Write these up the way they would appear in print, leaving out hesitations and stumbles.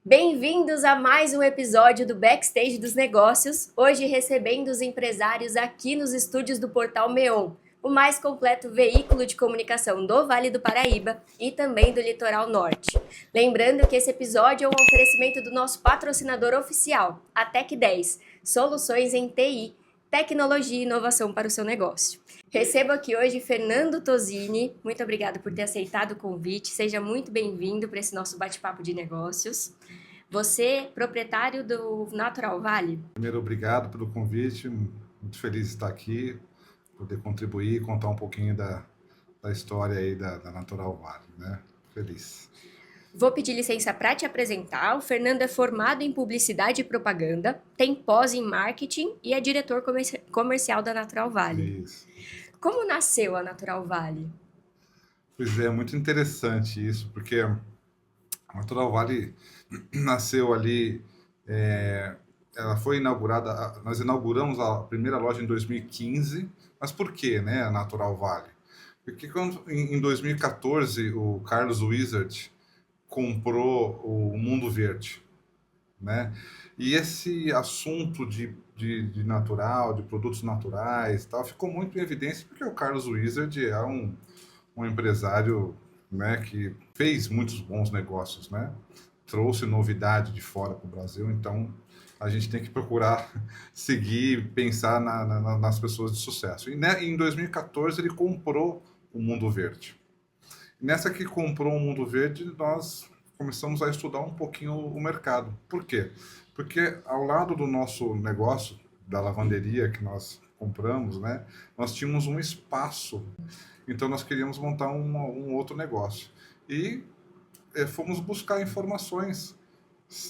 Bem-vindos a mais um episódio do Backstage dos Negócios, hoje recebendo os empresários aqui nos estúdios do Portal Meon, o mais completo veículo de comunicação do Vale do Paraíba e também do Litoral Norte. Lembrando que esse episódio é um oferecimento do nosso patrocinador oficial, a Tec10, soluções em TI, tecnologia e inovação para o seu negócio. Recebo aqui hoje Fernando Tosini, muito obrigado por ter aceitado o convite, seja muito bem-vindo para esse nosso bate-papo de negócios. Você, proprietário do Natural Vale? Primeiro, obrigado pelo convite, muito feliz de estar aqui, poder contribuir, contar um pouquinho da história aí da Natural Vale, né? Feliz. Vou pedir licença para te apresentar. O Fernando é formado em Publicidade e Propaganda, tem pós em Marketing e é diretor comercial da Natural Vale. Isso. Como nasceu a Natural Vale? Pois é, muito interessante isso, porque a Natural Vale nasceu ali, ela foi inaugurada, nós inauguramos a primeira loja em 2015, mas por que, né, a Natural Vale? Porque em 2014 o Carlos Wizard comprou o Mundo Verde, né? E esse assunto de natural, de produtos naturais, tal, ficou muito em evidência porque o Carlos Wizard é um empresário, né, que fez muitos bons negócios, né? Trouxe novidade de fora para o Brasil, então a gente tem que procurar seguir, pensar nas pessoas de sucesso. E né, em 2014 ele comprou o Mundo Verde. Nessa que comprou o Mundo Verde, nós começamos a estudar um pouquinho o mercado. Por quê? Porque ao lado do nosso negócio, da lavanderia que nós compramos, né, nós tínhamos um espaço. Então nós queríamos montar um outro negócio. E fomos buscar informações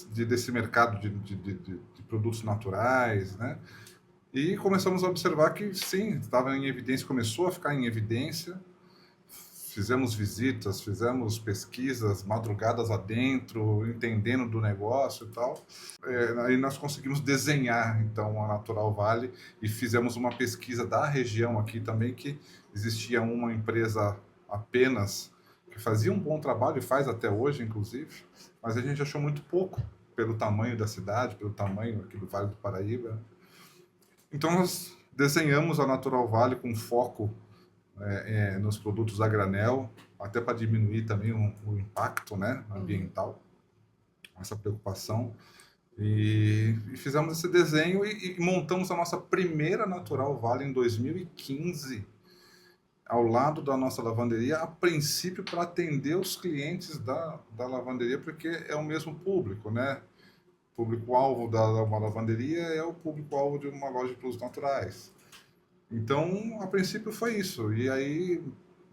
desse mercado de produtos naturais, né? E começamos a observar que sim, estava em evidência, começou a ficar em evidência. Fizemos visitas, fizemos pesquisas, madrugadas adentro, entendendo do negócio e tal. Aí nós conseguimos desenhar, então, a Natural Vale e fizemos uma pesquisa da região aqui também, que existia uma empresa apenas que fazia um bom trabalho e faz até hoje, inclusive, mas a gente achou muito pouco pelo tamanho da cidade, pelo tamanho aqui do Vale do Paraíba. Então, nós desenhamos a Natural Vale com foco nos produtos a granel, até para diminuir também o impacto, né, ambiental, essa preocupação. E fizemos esse desenho e montamos a nossa primeira Natural Vale em 2015, ao lado da nossa lavanderia, a princípio para atender os clientes da lavanderia, porque é o mesmo público, né? O público-alvo da uma lavanderia é o público-alvo de uma loja de produtos naturais. Então, a princípio foi isso. E aí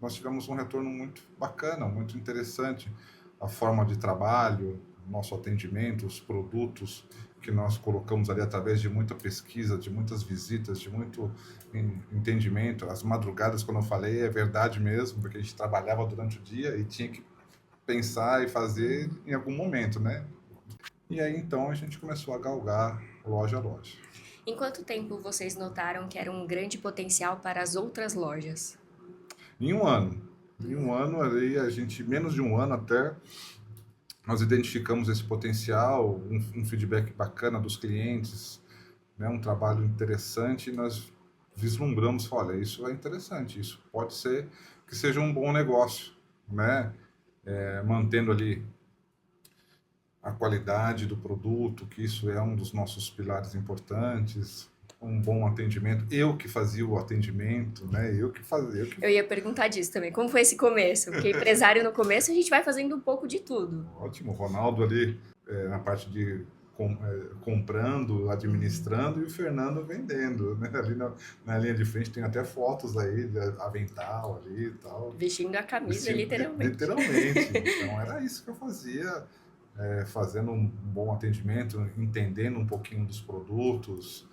nós tivemos um retorno muito bacana, muito interessante. A forma de trabalho, nosso atendimento, os produtos que nós colocamos ali através de muita pesquisa, de muitas visitas, de muito entendimento. As madrugadas, quando eu falei, é verdade mesmo, porque a gente trabalhava durante o dia e tinha que pensar e fazer em algum momento, né? E aí, então, a gente começou a galgar loja a loja. Em quanto tempo vocês notaram que era um grande potencial para as outras lojas? Em um ano. Em um ano, ali, a gente, menos de um ano até, nós identificamos esse potencial, um feedback bacana dos clientes, né, um trabalho interessante, e nós vislumbramos, olha, isso é interessante, isso pode ser que seja um bom negócio, né? Mantendo ali a qualidade do produto, que isso é um dos nossos pilares importantes, um bom atendimento. Eu que fazia o atendimento, né? Eu ia perguntar disso também. Como foi esse começo? Porque empresário no começo a gente vai fazendo um pouco de tudo. Ótimo, o Ronaldo ali na parte de comprando, administrando e o Fernando vendendo, né? Ali na linha de frente tem até fotos aí de avental ali e tal. Vestindo a camisa, literalmente. Literalmente. Então era isso que eu fazia, fazendo um bom atendimento, entendendo um pouquinho dos produtos,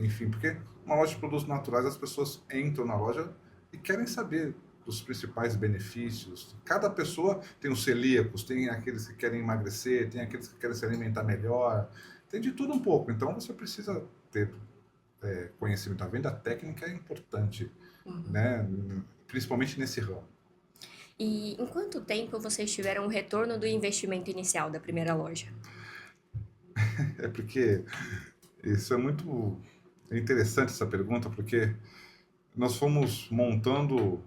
enfim, porque uma loja de produtos naturais, as pessoas entram na loja e querem saber dos principais benefícios. Cada pessoa tem os celíacos, tem aqueles que querem emagrecer, tem aqueles que querem se alimentar melhor, tem de tudo um pouco. Então você precisa ter conhecimento. A venda técnica é importante, né? Principalmente nesse ramo. E em quanto tempo vocês tiveram o retorno do investimento inicial da primeira loja? É porque isso é muito interessante essa pergunta, porque nós fomos montando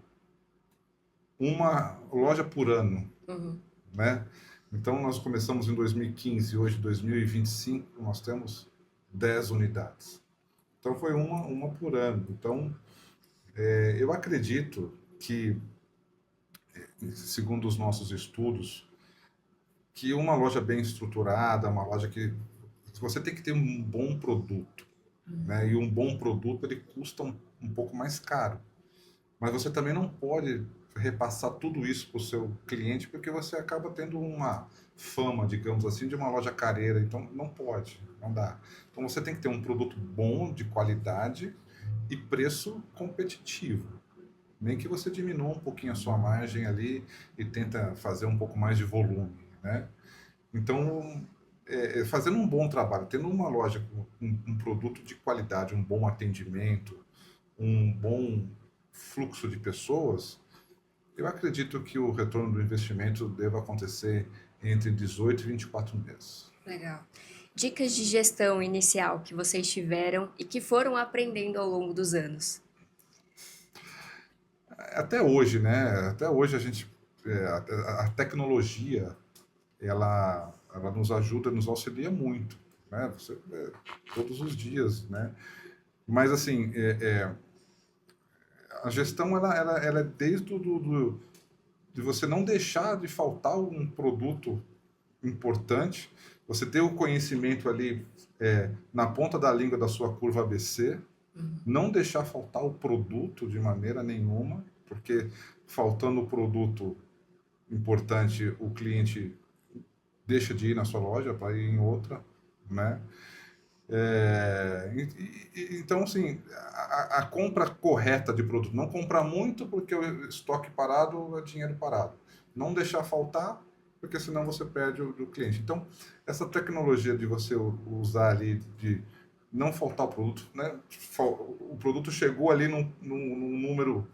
uma loja por ano, Uhum. né? Então nós começamos em 2015, hoje 2025, nós temos 10 unidades. Então foi uma por ano. Então eu acredito que, segundo os nossos estudos, que uma loja bem estruturada, uma loja que você tem que ter um bom produto, né? E um bom produto ele custa um pouco mais caro. Mas você também não pode repassar tudo isso para o seu cliente, porque você acaba tendo uma fama, digamos assim, de uma loja careira. Então, não pode, não dá. Então, você tem que ter um produto bom, de qualidade e preço competitivo. Nem que você diminua um pouquinho a sua margem ali e tenta fazer um pouco mais de volume, né? Então, fazendo um bom trabalho, tendo uma loja com um produto de qualidade, um bom atendimento, um bom fluxo de pessoas, eu acredito que o retorno do investimento deva acontecer entre 18 e 24 meses. Legal. Dicas de gestão inicial que vocês tiveram e que foram aprendendo ao longo dos anos. Até hoje, né? Até hoje a gente, a tecnologia, ela nos ajuda, nos auxilia muito, né? Todos os dias, né? Mas assim, a gestão ela é desde de você não deixar de faltar um produto importante, você ter o conhecimento ali na ponta da língua da sua curva ABC, não deixar faltar o produto de maneira nenhuma, porque faltando o produto importante, o cliente deixa de ir na sua loja para ir em outra, né? Então, assim, a compra correta de produto, não comprar muito porque o estoque parado é dinheiro parado. Não deixar faltar, porque senão você perde o do cliente. Então, essa tecnologia de você usar ali, de não faltar o produto, né? O produto chegou ali num número,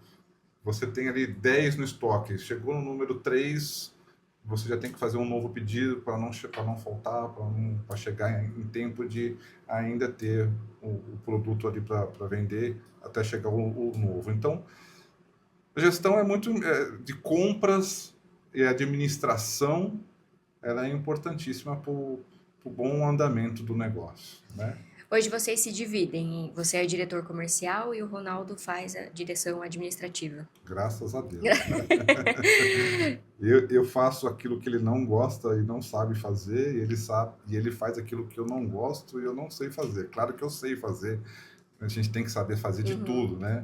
você tem ali 10 no estoque, chegou no número 3, você já tem que fazer um novo pedido para não faltar, para chegar em tempo de ainda ter o produto ali para vender até chegar o novo. Então, a gestão é muito de compras e administração, ela é importantíssima para o bom andamento do negócio, né? Hoje vocês se dividem. Você é o diretor comercial e o Ronaldo faz a direção administrativa. Graças a Deus, né? Eu faço aquilo que ele não gosta e não sabe fazer, e ele sabe, e ele faz aquilo que eu não gosto e eu não sei fazer. Claro que eu sei fazer, a gente tem que saber fazer de Uhum. tudo, né?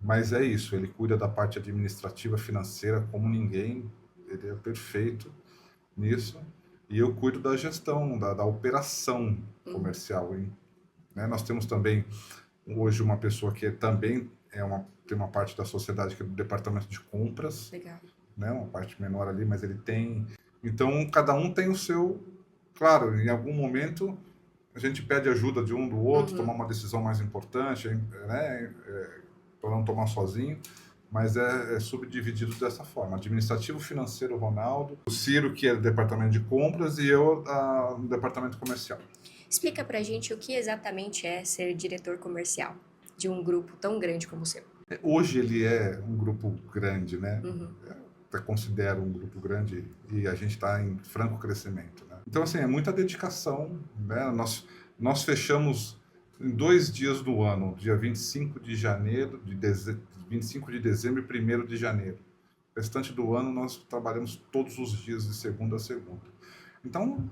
Mas é isso, ele cuida da parte administrativa, financeira como ninguém, ele é perfeito nisso, e eu cuido da gestão, da operação comercial, hein? Né? Nós temos também hoje uma pessoa que também tem uma parte da sociedade que é do departamento de compras, Legal. né? Uma parte menor ali, mas ele tem. Então, cada um tem o seu. Claro, em algum momento a gente pede ajuda de um do outro, tomar Uhum. uma decisão mais importante, né? Para não tomar sozinho, mas é subdividido dessa forma: administrativo, financeiro, Ronaldo, o Ciro, que é do departamento de compras, e eu no departamento comercial. Explica pra gente o que exatamente é ser diretor comercial de um grupo tão grande como o seu. Hoje ele é um grupo grande, né? Uhum. Eu considero um grupo grande e a gente está em franco crescimento, né? Então, assim, é muita dedicação, né? Nós fechamos em 2 dias do ano, dia 25 de janeiro, 25 de dezembro e 1º de janeiro. O restante do ano nós trabalhamos todos os dias, de segunda a segunda. Então,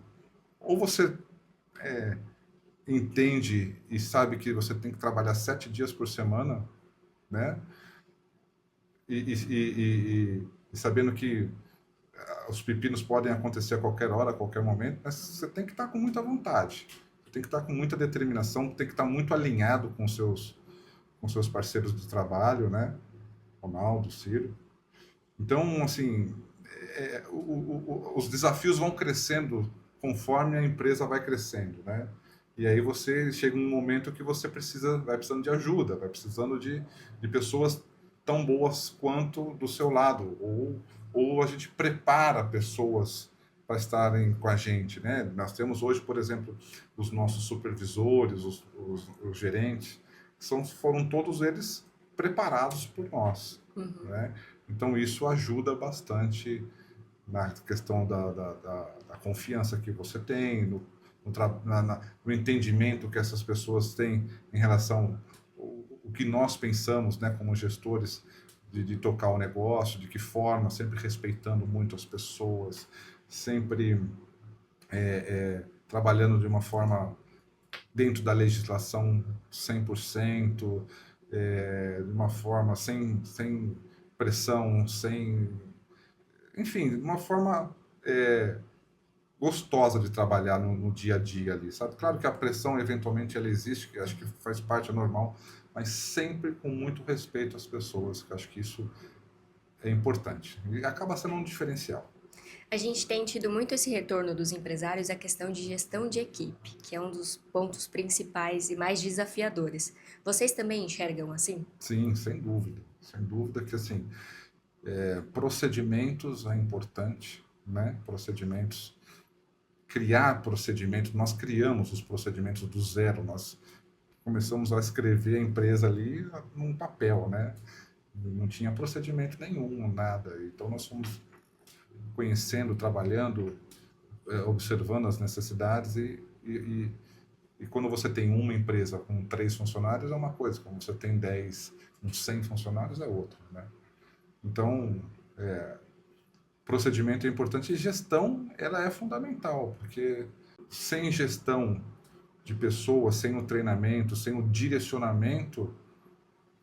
ou você entende e sabe que você tem que trabalhar 7 dias por semana, né? E sabendo que os pepinos podem acontecer a qualquer hora, a qualquer momento, mas você tem que estar com muita vontade, tem que estar com muita determinação, tem que estar muito alinhado com seus parceiros de trabalho, né? Ronaldo, Ciro. Então, assim, os desafios vão crescendo conforme a empresa vai crescendo, né? E aí você chega um momento que você vai precisando de ajuda, vai precisando de pessoas tão boas quanto do seu lado, ou ou a gente prepara pessoas para estarem com a gente, né? Nós temos hoje, por exemplo, os nossos supervisores, os gerentes, foram todos eles preparados por nós, né? Então isso ajuda bastante na questão da confiança que você tem, no entendimento que essas pessoas têm em relação o que nós pensamos, né, como gestores, de tocar o negócio, de que forma, sempre respeitando muito as pessoas, sempre trabalhando de uma forma dentro da legislação 100%, de uma forma sem pressão, enfim, de uma forma gostosa de trabalhar no dia a dia ali, sabe? Claro que a pressão eventualmente ela existe, que acho que faz parte, é normal, mas sempre com muito respeito às pessoas, que acho que isso é importante. E acaba sendo um diferencial. A gente tem tido muito esse retorno dos empresários à questão de gestão de equipe, que é um dos pontos principais e mais desafiadores. Vocês também enxergam assim? Sim, sem dúvida. Sem dúvida que, assim, procedimentos é importante, né? Procedimentos, criar procedimentos, nós criamos os procedimentos do zero, nós começamos a escrever a empresa ali num papel, né? Não tinha procedimento nenhum, nada. Então nós fomos conhecendo, trabalhando, observando as necessidades e quando você tem uma empresa com 3 funcionários é uma coisa, quando você tem 10, com 100 funcionários é outra, né? Então, procedimento é importante e gestão ela é fundamental, porque sem gestão de pessoas, sem o treinamento, sem o direcionamento,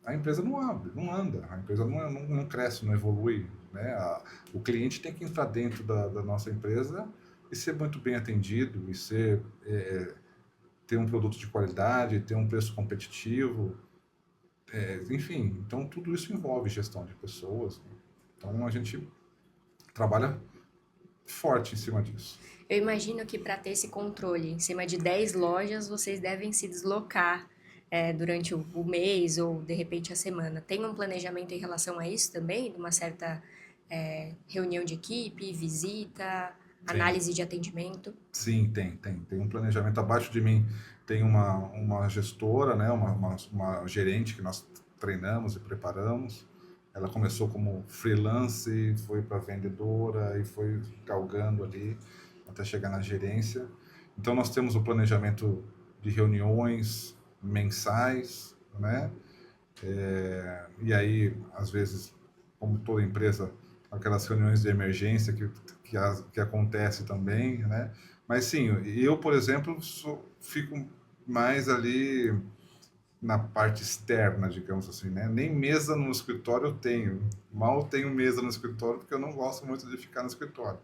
a empresa não abre, não anda, a empresa não cresce, não evolui, né? O cliente tem que entrar dentro da nossa empresa e ser muito bem atendido, e ter um produto de qualidade, ter um preço competitivo, enfim, então tudo isso envolve gestão de pessoas, né? Então a gente trabalha forte em cima disso. Eu imagino que para ter esse controle em cima de 10 lojas, vocês devem se deslocar durante o mês ou de repente a semana. Tem um planejamento em relação a isso também? Uma certa reunião de equipe, visita, Tem. análise de atendimento? Sim, tem um planejamento. Abaixo de mim tem uma gestora, né, uma gerente que nós treinamos e preparamos. Ela começou como freelance, foi para vendedora e foi galgando ali até chegar na gerência. Então nós temos o planejamento de reuniões mensais, né? E aí, às vezes, como toda empresa, aquelas reuniões de emergência que acontece também, né? Mas sim, eu, por exemplo, fico mais ali na parte externa, digamos assim, né? Nem mesa no escritório eu tenho. Mal tenho mesa no escritório porque eu não gosto muito de ficar no escritório.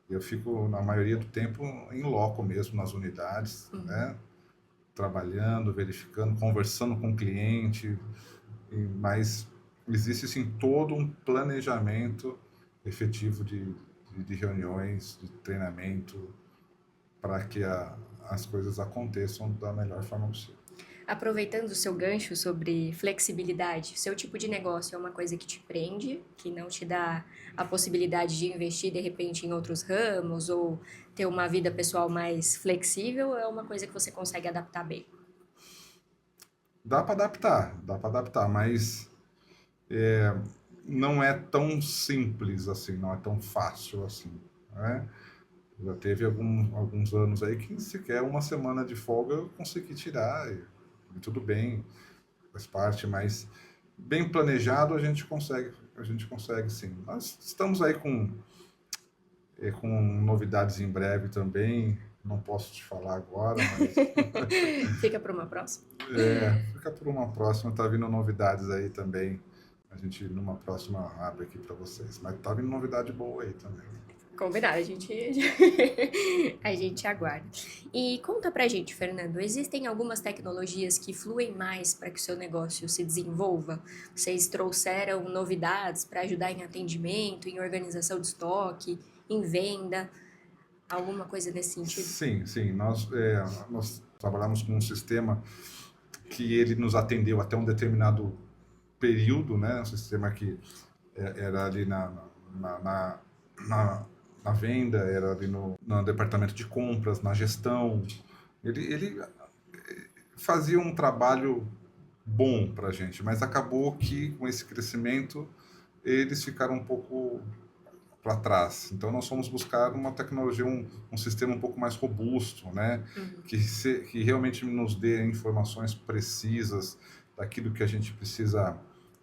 Eu fico, na maioria do tempo, em loco mesmo, nas unidades, né? Trabalhando, verificando, conversando com o cliente, mas existe sim todo um planejamento efetivo de reuniões, de treinamento, para que as coisas aconteçam da melhor forma possível. Aproveitando o seu gancho sobre flexibilidade, seu tipo de negócio é uma coisa que te prende, que não te dá a possibilidade de investir de repente em outros ramos ou ter uma vida pessoal mais flexível, ou é uma coisa que você consegue adaptar bem? Dá para adaptar, mas não é tão simples assim, não é tão fácil assim, né? Já teve alguns anos aí que sequer uma semana de folga eu consegui tirar, e tudo bem, faz parte, mas bem planejado a gente consegue sim. Nós estamos aí com novidades em breve também, não posso te falar agora, mas Fica para uma próxima? fica por uma próxima, tá vindo novidades aí também. A gente numa próxima abre aqui para vocês, mas tá vindo novidade boa aí também. Combinado, a gente aguarda. E conta pra gente, Fernando, existem algumas tecnologias que fluem mais para que o seu negócio se desenvolva? Vocês trouxeram novidades para ajudar em atendimento, em organização de estoque, em venda, alguma coisa nesse sentido? Sim, nós trabalhamos com um sistema que ele nos atendeu até um determinado período, né? Um sistema que era ali na, na, na, na venda, era ali no departamento de compras, na gestão. Ele fazia um trabalho bom para a gente, mas acabou que com esse crescimento eles ficaram um pouco para trás. Então nós fomos buscar uma tecnologia, um sistema um pouco mais robusto, né? Que realmente nos dê informações precisas daquilo que a gente precisa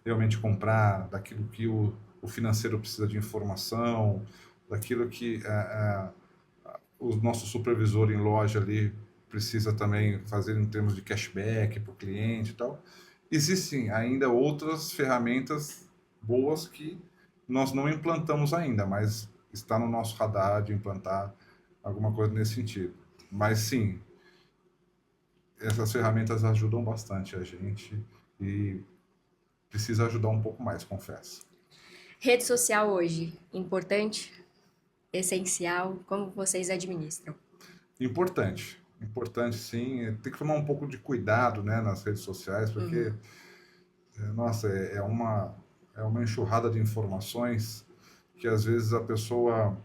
realmente comprar, daquilo que o financeiro precisa de informação, daquilo que o nosso supervisor em loja ali precisa também fazer em termos de cashback para o cliente e tal. Existem ainda outras ferramentas boas que nós não implantamos ainda, mas está no nosso radar de implantar alguma coisa nesse sentido. Mas sim, essas ferramentas ajudam bastante a gente e precisa ajudar um pouco mais, confesso. Rede social hoje, importante, essencial, como vocês administram? Importante, importante sim. Tem que tomar um pouco de cuidado, né, nas redes sociais, porque, nossa, é uma enxurrada de informações que às vezes a pessoa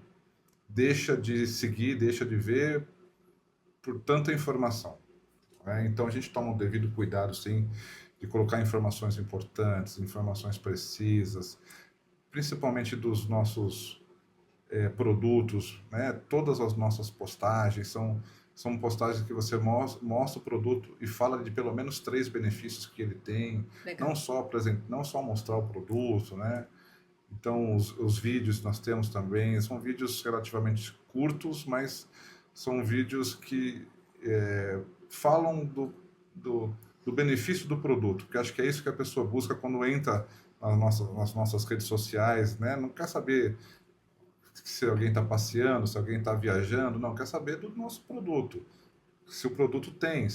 deixa de seguir, deixa de ver por tanta informação, né? Então a gente toma o devido cuidado, sim, de colocar informações importantes, informações precisas, principalmente dos nossos produtos, né? Todas as nossas postagens são postagens que você mostra o produto e fala de pelo menos 3 benefícios que ele tem, Legal. não só mostrar o produto, né? Então, os vídeos nós temos também, são vídeos relativamente curtos, mas são vídeos que falam do benefício do produto, porque acho que é isso que a pessoa busca quando entra nas nossas redes sociais, né? Não quer saber se alguém está passeando, se alguém está viajando, não, quer saber do nosso produto. Se o produto tem,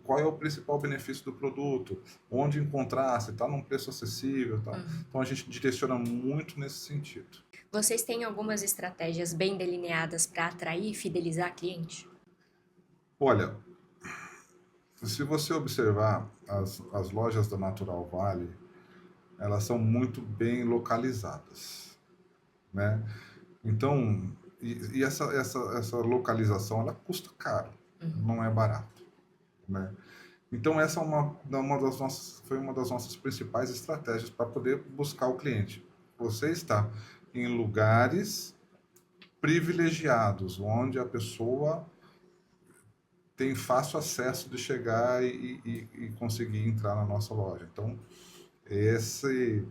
qual é o principal benefício do produto, onde encontrar, se está num preço acessível, tal. Então a gente direciona muito nesse sentido. Vocês têm algumas estratégias bem delineadas para atrair e fidelizar cliente? Olha, se você observar as lojas da Natural Valley, elas são muito bem localizadas, né? Então, e essa localização, ela custa caro, não é barato, né? Então essa é foi uma das nossas principais estratégias para poder buscar o cliente. Você está em lugares privilegiados, onde a pessoa tem fácil acesso de chegar e conseguir entrar na nossa loja. Então esse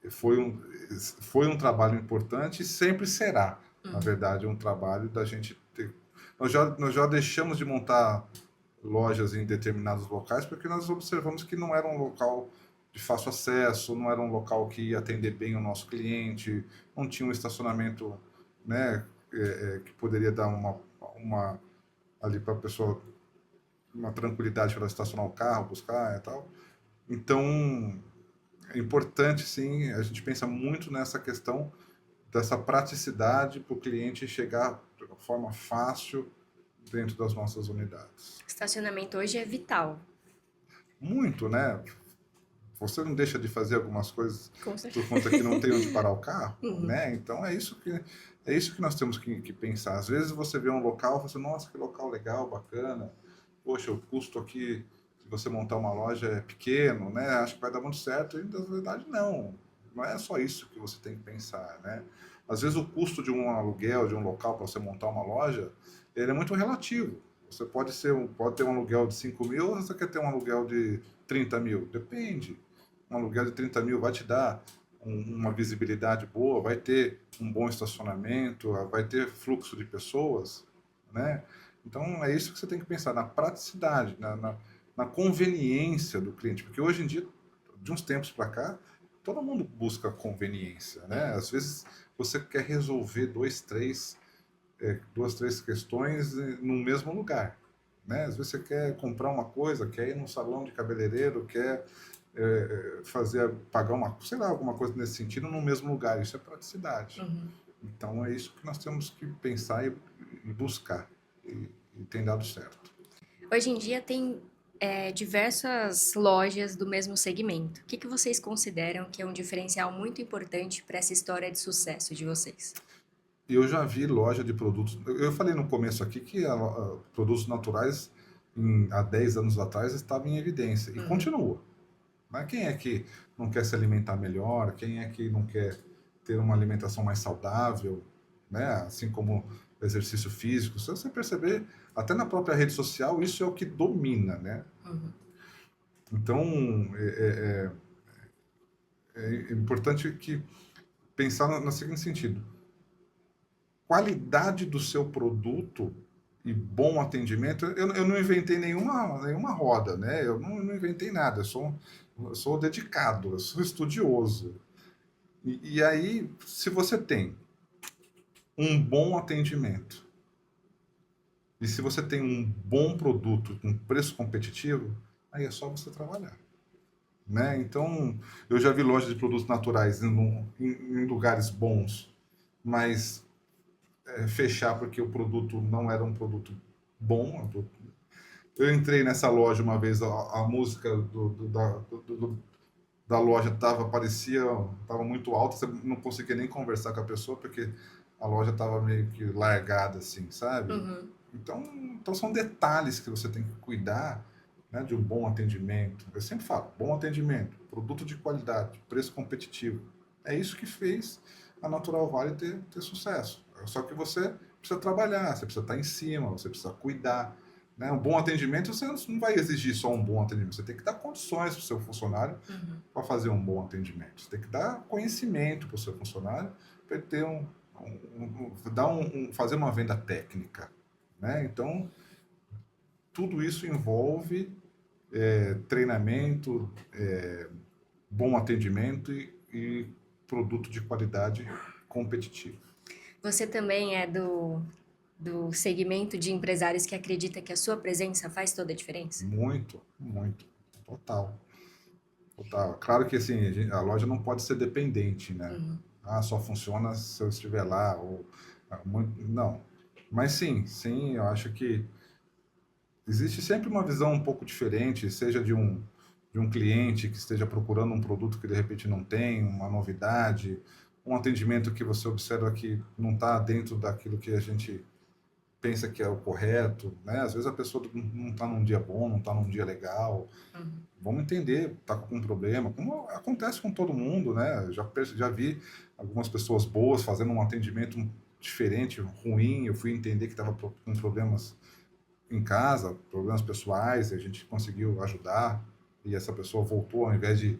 foi um, foi um trabalho importante e sempre será, na verdade, um trabalho da gente ter. Nós já deixamos de montar lojas em determinados locais, porque nós observamos que não era um local de fácil acesso, não era um local que ia atender bem o nosso cliente, não tinha um estacionamento, né, que poderia dar uma ali para a pessoa uma tranquilidade para ela estacionar o carro, buscar e tal. Então, é importante, sim, a gente pensa muito nessa questão dessa praticidade para o cliente chegar de uma forma fácil dentro das nossas unidades. Estacionamento hoje é vital. Muito, né? Você não deixa de fazer algumas coisas Com certeza. por conta que não tem onde parar o carro, né? Então é isso que nós temos que pensar. Às vezes você vê um local, você, nossa, que local legal, bacana. Poxa, o custo aqui de você montar uma loja é pequeno, né? Acho que vai dar muito certo. E na verdade não. Não é só isso que você tem que pensar, né? Às vezes o custo de um aluguel de um local para você montar uma loja, ele é muito relativo. Você pode ter um aluguel de 5 mil ou você quer ter um aluguel de 30 mil? Depende. Um aluguel de 30 mil vai te dar uma visibilidade boa, vai ter um bom estacionamento, vai ter fluxo de pessoas, né? Então é isso que você tem que pensar, na praticidade, na conveniência do cliente, porque hoje em dia, de uns tempos para cá, todo mundo busca conveniência, né? Às vezes você quer resolver duas, três questões no mesmo lugar, né? Às vezes você quer comprar uma coisa, quer ir num salão de cabeleireiro, quer pagar sei lá, alguma coisa nesse sentido no mesmo lugar. Isso é praticidade. Então é isso que nós temos que pensar e buscar. E tem dado certo. Hoje em dia tem diversas lojas do mesmo segmento. O que que vocês consideram que é um diferencial muito importante para essa história de sucesso de vocês? Eu já vi loja de produtos. Eu falei no começo aqui que produtos naturais há 10 anos atrás estava em evidência e Uhum. continua. Mas quem é que não quer se alimentar melhor? Quem é que não quer ter uma alimentação mais saudável? Né? Assim como o exercício físico. Se você perceber, até na própria rede social, isso é o que domina. Né? Uhum. Então, é importante que pensar no seguinte sentido: qualidade do seu produto e bom atendimento. Eu não inventei nenhuma roda, né? Eu não inventei nada. Eu sou dedicado, eu sou estudioso. E aí, se você tem um bom atendimento e se você tem um bom produto com preço competitivo, aí é só você trabalhar. Né? Então, eu já vi lojas de produtos naturais em lugares bons, mas fechar porque o produto não era um produto bom. Eu entrei nessa loja uma vez, a música da loja tava muito alta, você não conseguia nem conversar com a pessoa porque a loja tava meio que largada, assim, sabe? Uhum. Então são detalhes que você tem que cuidar, né, de um bom atendimento. Eu sempre falo, bom atendimento, produto de qualidade, preço competitivo. É isso que fez a Natural Valley ter sucesso. Só que você precisa trabalhar, você precisa estar em cima, você precisa cuidar. Né? Um bom atendimento, você não vai exigir só um bom atendimento, você tem que dar condições para o seu funcionário Uhum. para fazer um bom atendimento. Você tem que dar conhecimento para o seu funcionário para ele ter fazer uma venda técnica. Né? Então, tudo isso envolve treinamento, bom atendimento e produto de qualidade competitivo. Você também é do segmento de empresários que acredita que a sua presença faz toda a diferença? Muito, muito. Total. Total. Claro que assim, a loja não pode ser dependente, né? Uhum. Ah, só funciona se eu estiver lá. Não. Mas sim, eu acho que existe sempre uma visão um pouco diferente, seja de um cliente que esteja procurando um produto que de repente não tem, uma novidade, um atendimento que você observa que não está dentro daquilo que a gente pensa que é o correto, né? Às vezes a pessoa não está num dia bom, não está num dia legal. Uhum. Vamos entender, está com um problema, como acontece com todo mundo, né? Já vi algumas pessoas boas fazendo um atendimento diferente, ruim. Eu fui entender que estava com problemas em casa, problemas pessoais, e a gente conseguiu ajudar. E essa pessoa voltou, ao invés de,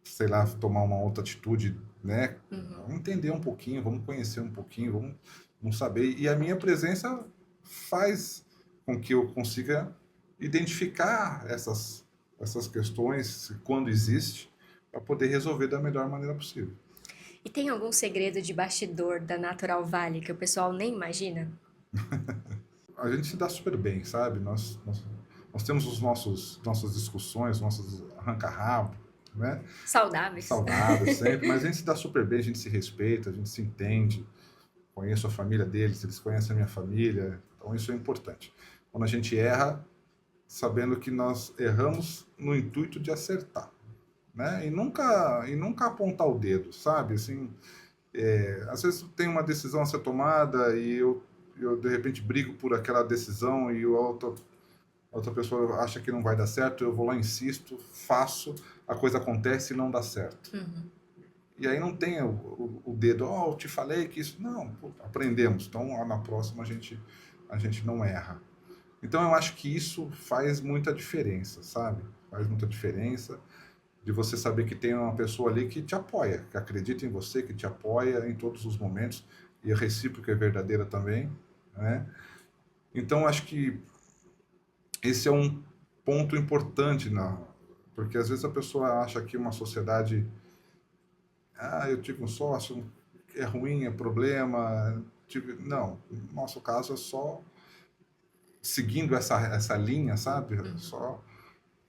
sei lá, tomar uma outra atitude, né? Uhum. Vamos entender um pouquinho, vamos conhecer um pouquinho, vamos saber. E a minha presença faz com que eu consiga identificar essas questões quando existe, para poder resolver da melhor maneira possível. E tem algum segredo de bastidor da Natural Valley que o pessoal nem imagina? A gente se dá super bem, sabe? Nós temos nossas discussões, nossos arranca-rabo, né? Saudáveis. Saudáveis sempre, mas a gente se dá super bem, a gente se respeita, a gente se entende. Conheço a família deles, eles conhecem a minha família, então isso é importante. Quando a gente erra, sabendo que nós erramos no intuito de acertar, né? E nunca apontar o dedo, sabe? Assim, às vezes tem uma decisão a ser tomada e eu de repente brigo por aquela decisão e a outra pessoa acha que não vai dar certo, eu vou lá, insisto, faço, a coisa acontece e não dá certo. Uhum. E aí não tem o dedo, eu te falei que isso. Não, pô, aprendemos. Então, na próxima a gente não erra. Então, eu acho que isso faz muita diferença, sabe? Faz muita diferença de você saber que tem uma pessoa ali que te apoia, que acredita em você, que te apoia em todos os momentos, e a recíproca é verdadeira também, né? Então, acho que esse é um ponto importante, porque às vezes a pessoa acha que uma sociedade, eu tive um sócio, é ruim, é problema. Não, no nosso caso é só seguindo essa linha, sabe? Uhum.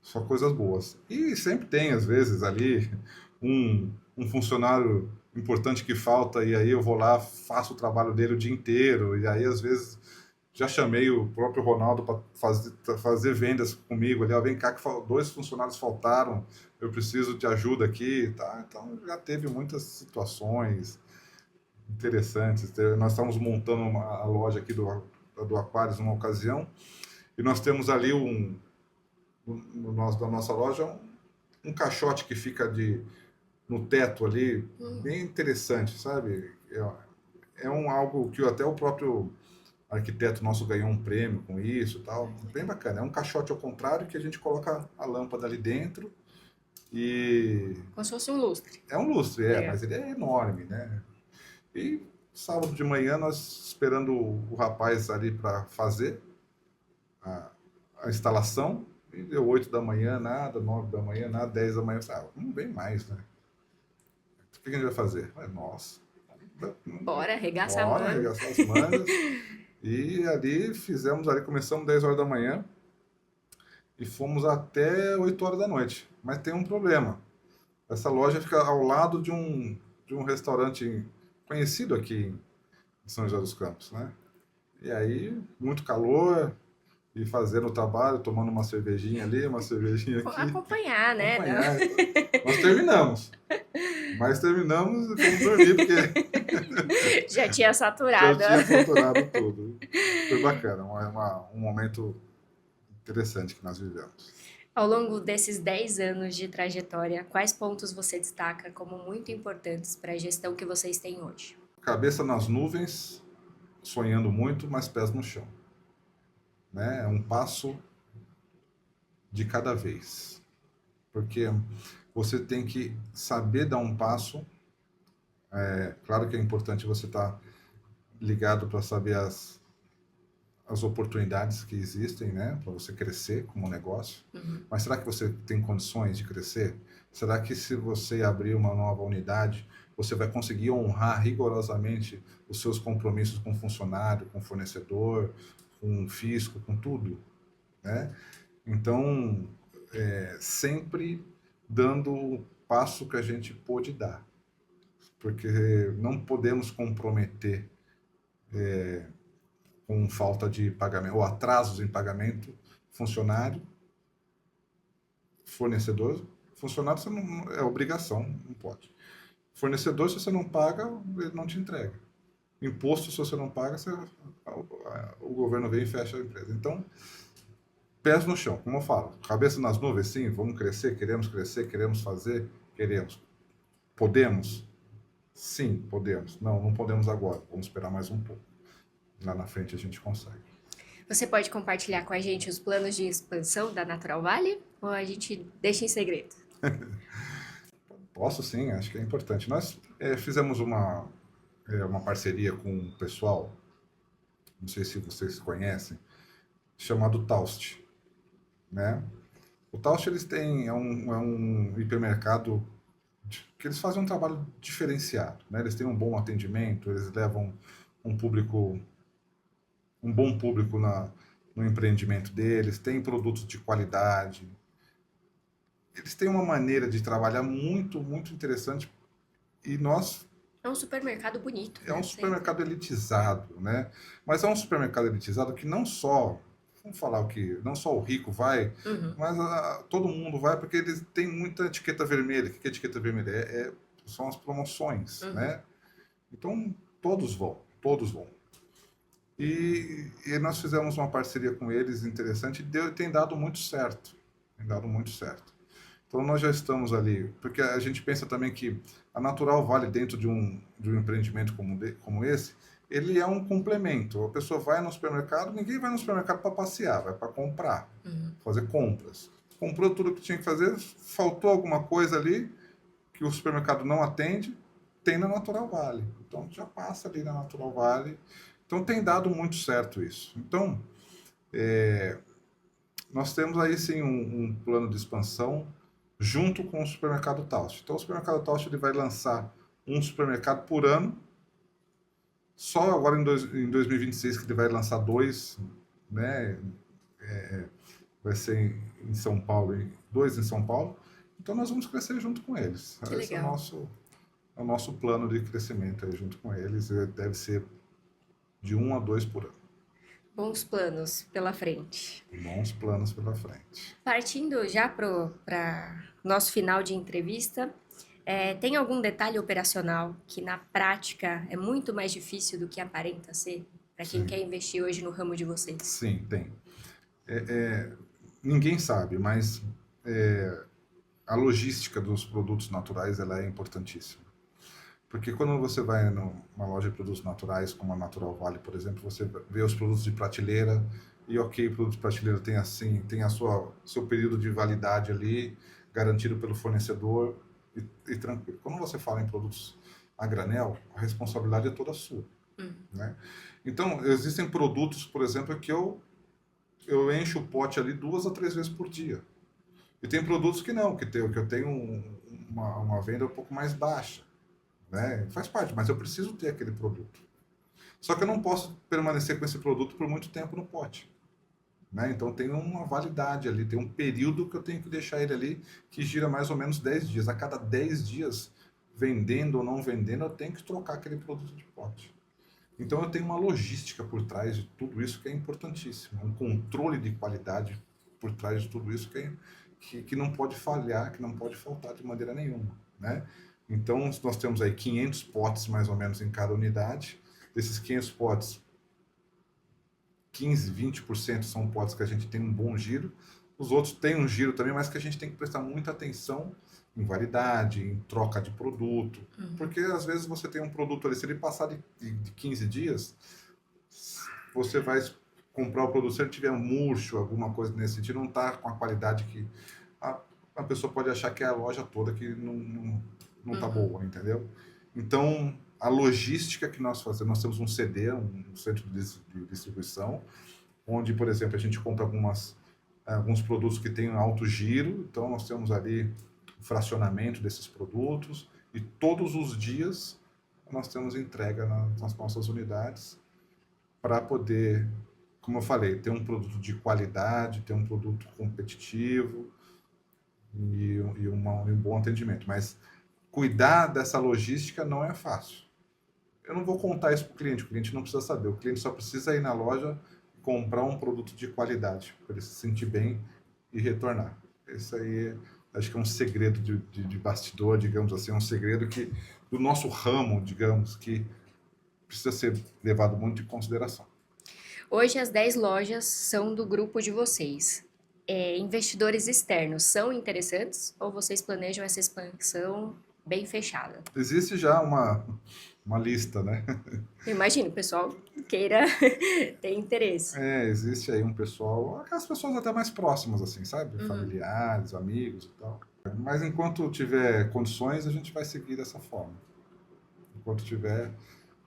Só coisas boas. E sempre tem, às vezes, ali um funcionário importante que falta, e aí eu vou lá, faço o trabalho dele o dia inteiro, e aí, às vezes, Já chamei o próprio Ronaldo para fazer vendas comigo ali. Ó, vem cá que 2 funcionários faltaram, eu preciso de ajuda aqui, tá? Então já teve muitas situações interessantes. Nós estamos montando a loja aqui do Aquarius numa ocasião e nós temos ali da nossa loja um caixote que fica no teto ali, bem interessante, sabe? É algo que até o próprio arquiteto nosso ganhou um prêmio com isso e tal. Bem bacana. É um caixote ao contrário que a gente coloca a lâmpada ali dentro e... Como se fosse um lustre. É um lustre, mas ele é enorme, né? E sábado de manhã nós esperando o rapaz ali para fazer a instalação. E deu 8 da manhã, nada, 9 da manhã, nada, 10 da manhã. Não vem mais, né? O que a gente vai fazer? Nossa. Bora, arregaça Bora, arregaçar as mangas. E ali começamos 10 horas da manhã e fomos até 8 horas da noite. Mas tem um problema. Essa loja fica ao lado de um restaurante conhecido aqui em São José dos Campos, né? E aí, muito calor, e fazendo o trabalho, tomando uma cervejinha ali, uma cervejinha aqui. Acompanhar, né? Acompanhar. Nós terminamos. Mas terminamos e fomos dormir, porque... Já tinha saturado. Já tinha saturado tudo. Foi bacana, um momento interessante que nós vivemos. Ao longo desses 10 anos de trajetória, quais pontos você destaca como muito importantes para a gestão que vocês têm hoje? Cabeça nas nuvens, sonhando muito, mas pés no chão. Né? É um passo de cada vez. Porque você tem que saber dar um passo. Claro que é importante você estar ligado para saber as oportunidades que existem, né, para você crescer como negócio. Mas será que você tem condições de crescer? Será que se você abrir uma nova unidade, você vai conseguir honrar rigorosamente os seus compromissos com o funcionário, com o fornecedor, com o fisco, com tudo, né? Então, sempre dando o passo que a gente pôde dar, porque não podemos comprometer com falta de pagamento ou atrasos em pagamento funcionário, fornecedor. Funcionário você não, é obrigação, não pode. Fornecedor, se você não paga, ele não te entrega. Imposto, se você não paga, o governo vem e fecha a empresa. Então, pés no chão, como eu falo, cabeça nas nuvens, sim, vamos crescer, queremos fazer, queremos. Podemos? Sim, podemos. Não podemos agora, vamos esperar mais um pouco. Lá na frente a gente consegue. Você pode compartilhar com a gente os planos de expansão da Natural Valley ou a gente deixa em segredo? Posso sim, acho que é importante. Nós fizemos uma parceria com um pessoal, não sei se vocês conhecem, chamado Taust, né? O Taust é um hipermercado que eles fazem um trabalho diferenciado, né? Eles têm um bom atendimento, eles levam um bom público no empreendimento deles, tem produtos de qualidade. Eles têm uma maneira de trabalhar muito, muito interessante e nós... É um supermercado bonito. É um supermercado elitizado, né? Mas é um supermercado elitizado que não só... Vamos falar o que... Não só o rico vai, mas todo mundo vai porque eles têm muita etiqueta vermelha. O que é etiqueta vermelha? São as promoções, né? Então, todos vão. E nós fizemos uma parceria com eles interessante e tem dado muito certo. Então, nós já estamos ali, porque a gente pensa também que a Natural Valley, dentro de um empreendimento como esse, ele é um complemento. A pessoa vai no supermercado, ninguém vai no supermercado para passear, vai para comprar, fazer compras. Comprou tudo que tinha que fazer, faltou alguma coisa ali que o supermercado não atende, tem na Natural Valley. Então, já passa ali na Natural Valley. Então, tem dado muito certo isso. Então, nós temos aí sim um plano de expansão junto com o supermercado Taust. Então, o supermercado Taust ele vai lançar um supermercado por ano. Só agora em 2026 que ele vai lançar 2, né? Vai ser em São Paulo, 2 em São Paulo. Então, nós vamos crescer junto com eles. Que Esse legal. é o nosso plano de crescimento aí junto com eles. Deve ser de 1 a 2 por ano. Bons planos pela frente. Bons planos pela frente. Partindo já para nosso final de entrevista, tem algum detalhe operacional que na prática é muito mais difícil do que aparenta ser para quem quer Sim, investir hoje no ramo de vocês? sim, tem. Ninguém sabe, mas a logística dos produtos naturais ela é importantíssima. Porque quando você vai numa loja de produtos naturais, como a Natural Vale, por exemplo, você vê os produtos de prateleira e ok, o produto de prateleira tem assim, tem a seu período de validade ali, garantido pelo fornecedor e tranquilo. Quando você fala em produtos a granel, a responsabilidade é toda sua, né? Então, existem produtos, por exemplo, que eu encho o pote ali 2 a 3 vezes por dia. E tem produtos que não, que eu tenho uma venda um pouco mais baixa, né? Faz parte, mas eu preciso ter aquele produto. Só que eu não posso permanecer com esse produto por muito tempo no pote, né? Então tem uma validade ali, tem um período que eu tenho que deixar ele ali que gira mais ou menos 10 dias. A cada 10 dias, vendendo ou não vendendo, eu tenho que trocar aquele produto de pote. Então eu tenho uma logística por trás de tudo isso que é importantíssimo, um controle de qualidade por trás de tudo isso que não pode falhar, que não pode faltar de maneira nenhuma, né? Então nós temos aí 500 potes mais ou menos em cada unidade. Desses 500 potes, 15, 20% são potes que a gente tem um bom giro. Os outros têm um giro também, mas que a gente tem que prestar muita atenção em validade, em troca de produto. Porque às vezes você tem um produto ali, se ele passar de 15 dias, você vai comprar o produto, se ele tiver um murcho, alguma coisa nesse sentido, não está com a qualidade que a, a pessoa pode achar que é a loja toda que não tá boa, entendeu? Então, a logística que nós fazemos, nós temos um CD, um centro de distribuição, onde, por exemplo, a gente compra alguns produtos que têm alto giro, então nós temos ali o fracionamento desses produtos e todos os dias nós temos entrega nas nossas unidades para poder, como eu falei, ter um produto de qualidade, ter um produto competitivo e um bom atendimento. Mas cuidar dessa logística não é fácil. Eu não vou contar isso para o cliente não precisa saber. O cliente só precisa ir na loja e comprar um produto de qualidade, para ele se sentir bem e retornar. Esse aí, acho que é um segredo de bastidor, digamos assim, um segredo do nosso ramo, digamos, que precisa ser levado muito em consideração. Hoje as 10 lojas são do grupo de vocês. Investidores externos são interessantes ou vocês planejam essa expansão bem fechada? Existe já uma lista, né? Eu imagino, o pessoal queira ter interesse. Existe aí um pessoal, aquelas pessoas até mais próximas, assim, sabe? Uhum. Familiares, amigos e tal. Mas enquanto tiver condições, a gente vai seguir dessa forma. Enquanto tiver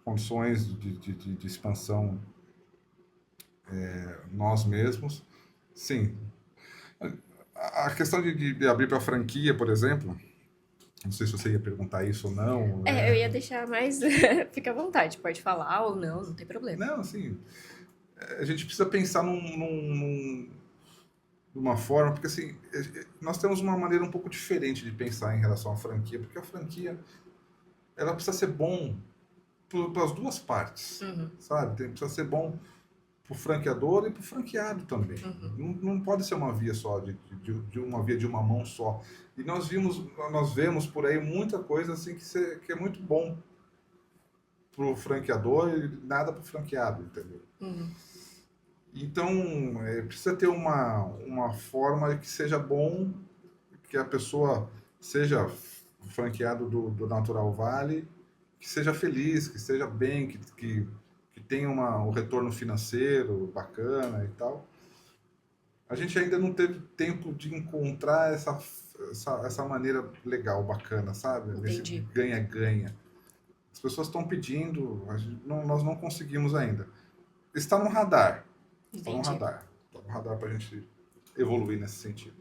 condições de expansão nós mesmos, sim. A questão de abrir para franquia, por exemplo, não sei se você ia perguntar isso ou não. Eu ia deixar mais. Fica à vontade, pode falar ou não, não tem problema. Não, assim, a gente precisa pensar numa forma, porque assim, nós temos uma maneira um pouco diferente de pensar em relação à franquia, porque a franquia, ela precisa ser bom para as duas partes, Uhum, sabe? Precisa ser bom para o franqueador e para o franqueado também. uhum, Não pode ser uma via só, de uma via de uma mão só. E nós vemos por aí muita coisa assim que é muito bom para o franqueador e nada para o franqueado, entendeu? uhum. Então, precisa ter uma forma que seja bom, que a pessoa seja franqueado do Natural Vale, que seja feliz, que seja bem, que tenha um retorno financeiro bacana e tal. A gente ainda não teve tempo de encontrar essa maneira legal, bacana, sabe? Nesse Entendi, ganha-ganha. As pessoas estão pedindo, nós não conseguimos ainda. Está no radar. Está no entendi. radar. Está no radar para a gente evoluir nesse sentido.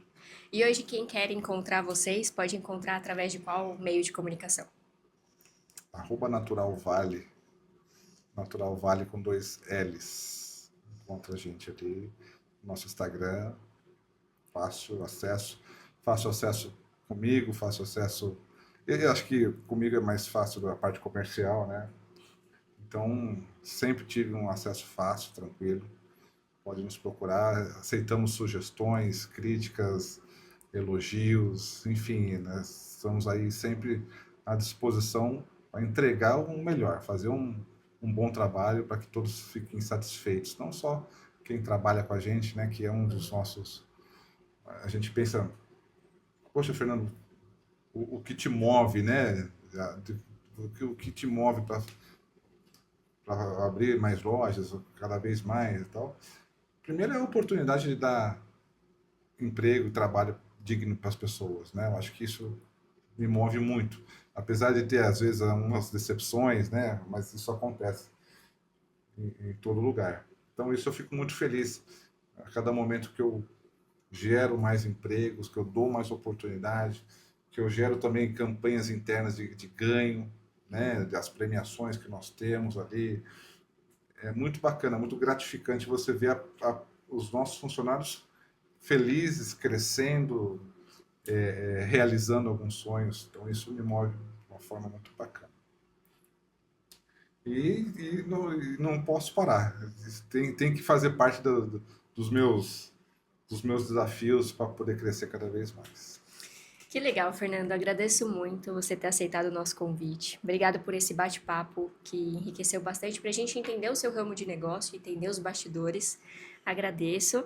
E hoje quem quer encontrar vocês pode encontrar através de qual meio de comunicação? Natural Vale. Natural Vale com 2 L's. Encontra a gente ali no nosso Instagram. Fácil acesso. Fácil acesso comigo, fácil acesso. Eu acho que comigo é mais fácil da parte comercial, né? Então, sempre tive um acesso fácil, tranquilo. pode nos procurar. Aceitamos sugestões, críticas, elogios, enfim, né? Estamos aí sempre à disposição para entregar o melhor, fazer um bom trabalho para que todos fiquem satisfeitos, não só quem trabalha com a gente, né, que é um dos nossos. A gente pensa, poxa, Fernando, o que te move, né? O que te move para abrir mais lojas, cada vez mais e tal. Primeiro é a oportunidade de dar emprego, trabalho digno para as pessoas, né? Eu acho que isso me move muito, apesar de ter às vezes algumas decepções, né? Mas isso acontece em todo lugar. Então isso eu fico muito feliz a cada momento que eu gero mais empregos, que eu dou mais oportunidade, que eu gero também campanhas internas de ganho, né? Das premiações que nós temos ali. É muito bacana, muito gratificante você ver os nossos funcionários felizes, crescendo, realizando alguns sonhos. Então isso me move de uma forma muito bacana. E não posso parar. Tem que fazer parte dos meus desafios para poder crescer cada vez mais. Que legal, Fernando. Agradeço muito você ter aceitado o nosso convite. Obrigado por esse bate-papo que enriqueceu bastante para a gente entender o seu ramo de negócio, entender os bastidores. Agradeço.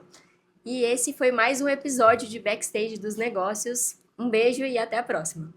E esse foi mais um episódio de Backstage dos Negócios. Um beijo e até a próxima.